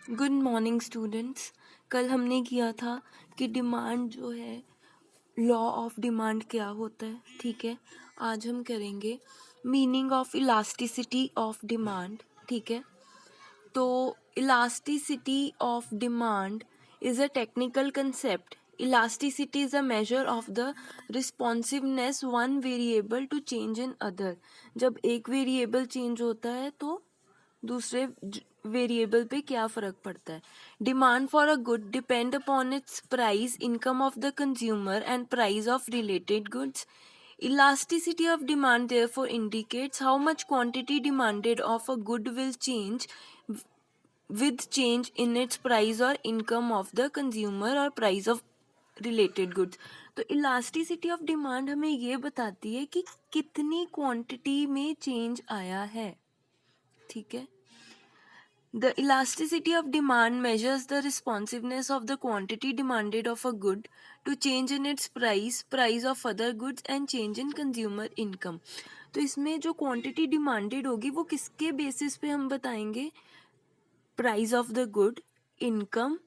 Good morning students. कल हमने किया था कि डिमांड जो है, लॉ ऑफ डिमांड क्या होता है, ठीक है। आज हम करेंगे meaning of elasticity of demand, ठीक है। तो elasticity of demand is a technical concept. Elasticity is a measure of the responsiveness one variable to change in other. जब एक वेरिएबल चेंज होता है तो दूसरे वेरिएबल पे क्या फर्क पड़ता है. Demand for a good depend upon its price, income of the consumer and price of related goods. Elasticity of demand therefore indicates how much quantity demanded of a good will change with change in its price or income of the consumer or price of related goods. तो elasticity of demand हमें ये बताती है कि कितनी quantity में change आया है, ठीक है. The elasticity of demand measures the responsiveness of the quantity demanded of a good to change in its price, price of other goods and change in consumer income. तो इसमें जो क्वांटिटी डिमांडेड होगी वो किसके बेसिस पे हम बताएंगे? Price of the good, income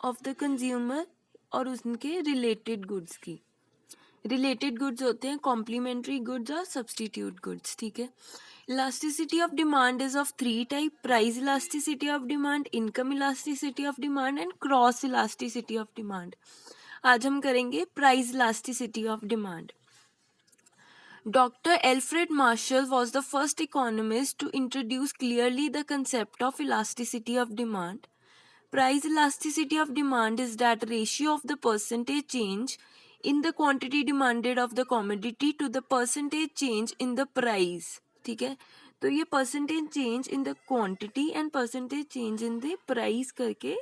of the consumer और उनके रिलेटेड गुड्स की. रिलेटेड गुड्स होते हैं कॉम्प्लीमेंट्री गुड्स और सब्सटीट्यूट गुड्स, ठीक है. Elasticity of demand is of 3 type: price elasticity of demand, income elasticity of demand and cross elasticity of demand. आज हम करेंगे price elasticity of demand. Dr. Alfred Marshall was the first economist to introduce clearly the concept of elasticity of demand. Price elasticity of demand is that ratio of the percentage change in the quantity demanded of the commodity to the percentage change in the price, ठीक है. तो ये percentage change in the quantity and percentage change in the price करके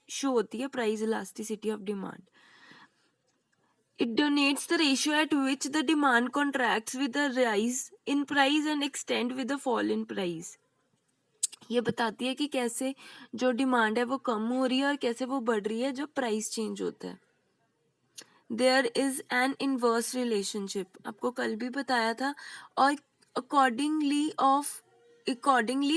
show होती है price elasticity of demand. It denotes the ratio at which the demand contracts with a rise in price and extend with a fall in price. ये बताती है कि कैसे जो demand है वो कम हो रही है और कैसे वो बढ़ रही है जब प्राइस चेंज होता है. There is an inverse relationship, आपको कल भी बताया था. और accordingly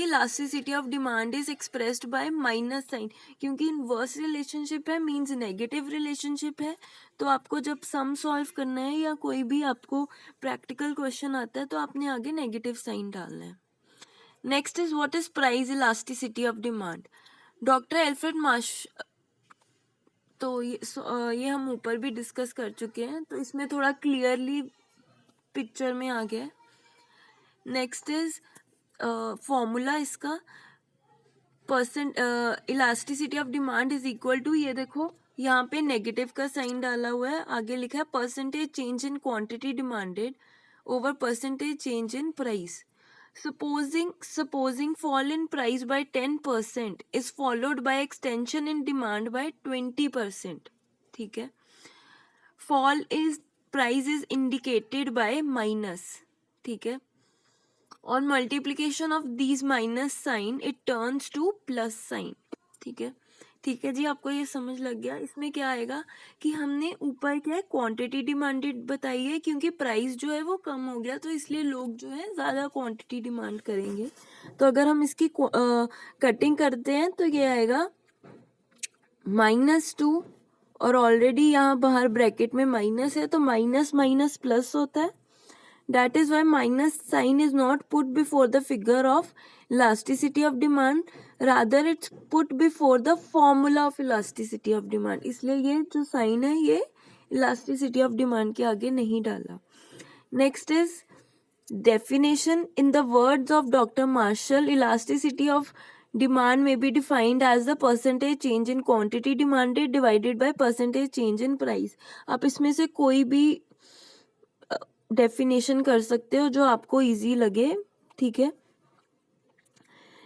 elasticity of demand is expressed by minus sign, क्योंकि इनवर्स रिलेशनशिप है, मींस नेगेटिव रिलेशनशिप है. तो आपको जब सम सॉल्व करना है या कोई भी आपको प्रैक्टिकल क्वेश्चन आता है तो आपने आगे नेगेटिव साइन डालना है. Next is what is price elasticity of demand. Doctor Alfred Marsh, तो ये हम ऊपर भी डिस्कस कर चुके हैं, तो इसमें थोड़ा क्लियरली पिक्चर में आ गया. नेक्स्ट इज फॉर्मूला इसका. Percent elasticity of demand is equal to, ये देखो यहाँ पे नेगेटिव का साइन डाला हुआ है, आगे लिखा है percentage change in quantity demanded over percentage change in price. Supposing fall in price by 10% is followed by extension in demand by 20%. ठीक है. Fall is price is indicated by minus. ठीक है. On multiplication of these minus sign it turns to plus sign. ठीक है. ठीक है जी, आपको ये समझ लग गया. इसमें क्या आएगा कि हमने ऊपर क्या है क्वांटिटी डिमांडेड बताई है, क्योंकि प्राइस जो है वो कम हो गया तो इसलिए लोग जो है ज़्यादा क्वांटिटी डिमांड करेंगे. तो अगर हम इसकी कटिंग करते हैं तो ये आएगा -2, और ऑलरेडी यहाँ बाहर ब्रैकेट में माइनस है तो माइनस माइनस प्लस होता है. That is why minus sign is not put before the figure of elasticity of demand, rather it's put before the formula of elasticity of demand. इसलिए ये जो साइन है ये elasticity of demand के आगे नहीं डाला. Next is definition. In the words of Dr. Marshall, elasticity of demand may be defined as the percentage change in quantity demanded divided by percentage change in price. आप इसमें से कोई भी definition कर सकते हो जो आपको इजी लगे, ठीक है.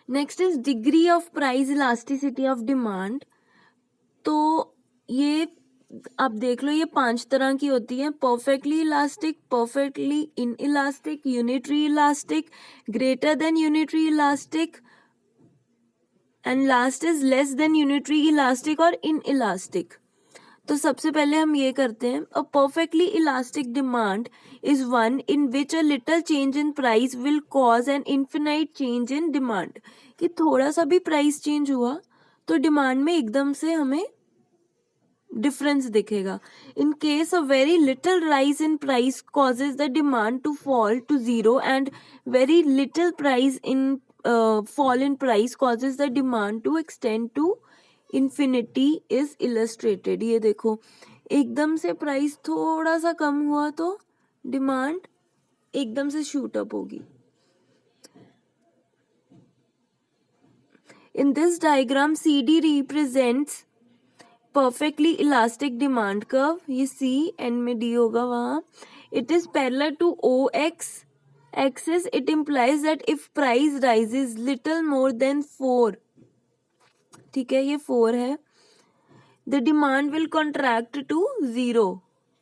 Next is degree of price elasticity of demand. तो ये आप देख लो, ये 5 तरह की होती है: perfectly elastic, perfectly in elastic, unitary elastic, greater than unitary elastic, and last is less than unitary elastic और इन इलास्टिक. तो सबसे पहले हम ये करते हैं. A perfectly elastic demand is one in which a little change in price will cause an infinite change in demand. कि थोड़ा सा भी प्राइस चेंज हुआ तो डिमांड में एकदम से हमें डिफरेंस दिखेगा. In case a very little rise in price causes the demand to fall to zero and very little price in fall in price causes the demand to extend to infinity is illustrated. ये देखो, एकदम से price थोड़ा सा कम हुआ तो demand एकदम से शूट अप होगी. In this diagram CD represents perfectly elastic demand curve. ये C एंड में D होगा वहाँ. It is parallel to OX axis. It implies that if price rises little more than 4, ठीक है, ये 4 है, the demand will contract to 0.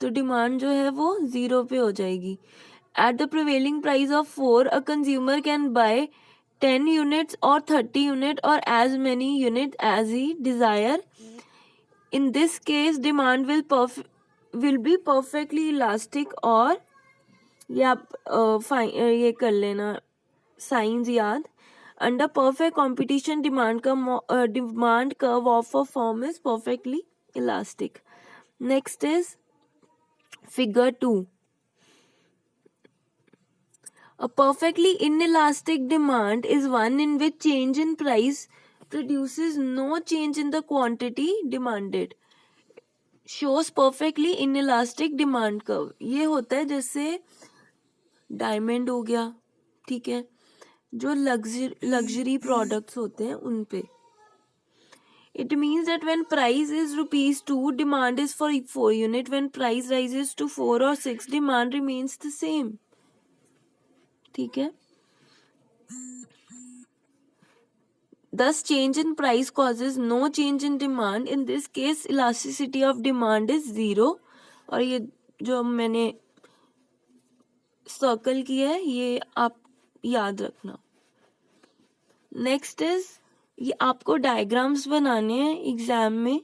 तो demand जो है वो 0 पे हो जाएगी. At the prevailing price of 4, a consumer can buy 10 units or 30 units or as many units as he desire. In this case, demand will be perfectly elastic. और ये आप ये कर लेना साइंस याद. Under perfect competition, demand curve of a firm is perfectly elastic. Next is figure 2. A perfectly inelastic demand is one in which change in price produces no change in the quantity demanded. Shows perfectly inelastic demand curve. ये होता है जैसे diamond हो गया, ठीक है, जो luxury products होते हैं उन पे. It means that when price is ₹2, demand is for 4 unit. When price rises to 4 or 6, demand remains the same. ठीक है. Thus, change in price causes no change in demand. In this case, elasticity of demand is 0. और ये जो मैंने circle किया है ये आप याद रखना. नेक्स्ट इज, ये आपको डायग्राम्स बनाने हैं एग्जाम में.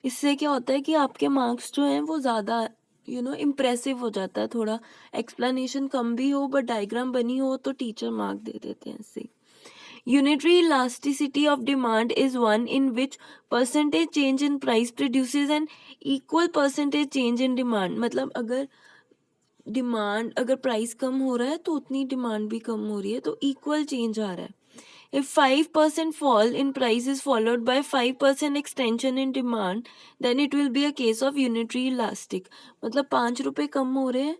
इससे क्या होता है कि आपके मार्क्स जो हैं वो ज़्यादा इम्प्रेसिव हो जाता है. थोड़ा एक्सप्लेनेशन कम भी हो बट डायग्राम बनी हो तो टीचर मार्क दे देते हैं इससे. Unitary elasticity of demand is one in which percentage change in price produces an equal percentage change in demand. मतलब अगर प्राइस कम हो रहा है तो उतनी डिमांड भी कम हो रही है, तो इक्वल चेंज आ रहा है. If 5% fall in price is followed by 5% extension in demand, then it will be a case of unitary elastic. मतलब 5 रुपए कम हो रहे हैं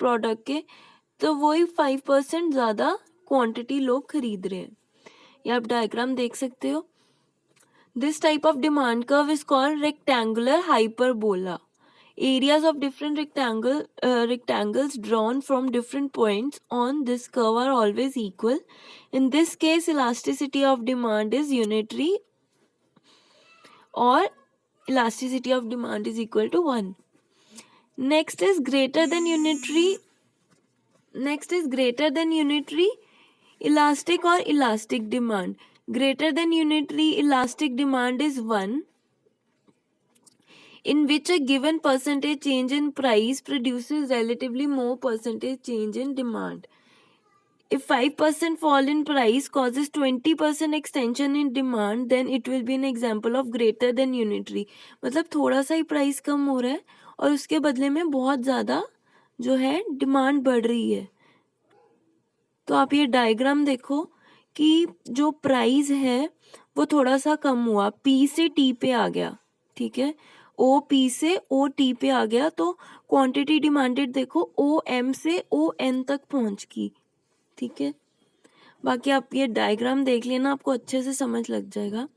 प्रोडक्ट के तो वही 5% ज़्यादा क्वांटिटी लोग खरीद रहे हैं. ये आप डायग्राम देख सकते हो. This type of demand curve is called rectangular hyperbola. Areas of different rectangles drawn from different points on this curve are always equal. In this case, elasticity of demand is unitary or elasticity of demand is equal to 1. Next is greater than unitary elastic or elastic demand. Greater than unitary elastic demand is 1 in which a given percentage change in price produces relatively more percentage change in demand. If 5% fall in price causes 20% extension in demand, then it will be an example of greater than unitary. मतलब थोड़ा सा ही price कम हो रहा है और उसके बदले में बहुत ज़्यादा जो है डिमांड बढ़ रही है. तो आप ये डायग्राम देखो कि जो प्राइस है वो थोड़ा सा कम हुआ, P से T पे आ गया, ठीक है, OP से OT पे आ गया, तो क्वांटिटी डिमांडेड देखो OM से ON तक पहुंच गई. ठीक है, बाकी आप ये डायग्राम देख लेना, आपको अच्छे से समझ लग जाएगा.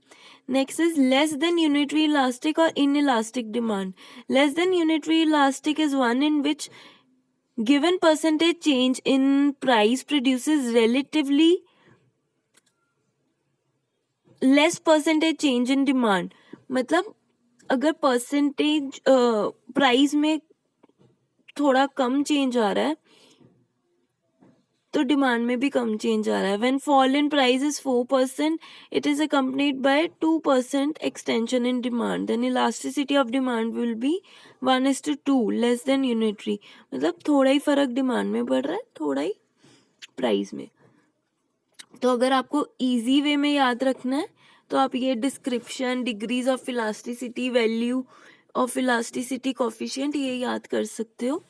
Next is less than unitary elastic और inelastic demand. Less than unitary elastic is one in which given percentage change in price produces relatively less percentage change in demand. मतलब अगर परसेंटेज प्राइस में थोड़ा कम change आ रहा है तो demand में भी कम चेंज आ रहा है. When fall in price is 4%, it is accompanied by 2% extension in demand. Then elasticity of demand will be 1:2, less than unitary. मतलब थोड़ा ही फर्क डिमांड में पड़ रहा है, थोड़ा ही प्राइस में. तो अगर आपको इजी वे में याद रखना है तो आप ये description, degrees of elasticity, value of elasticity coefficient ये याद कर सकते हो।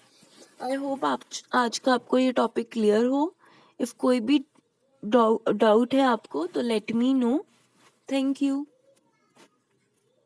आई होप आप आज का आपको ये टॉपिक क्लियर हो। इफ कोई भी डाउट है आपको तो let me know. Thank you.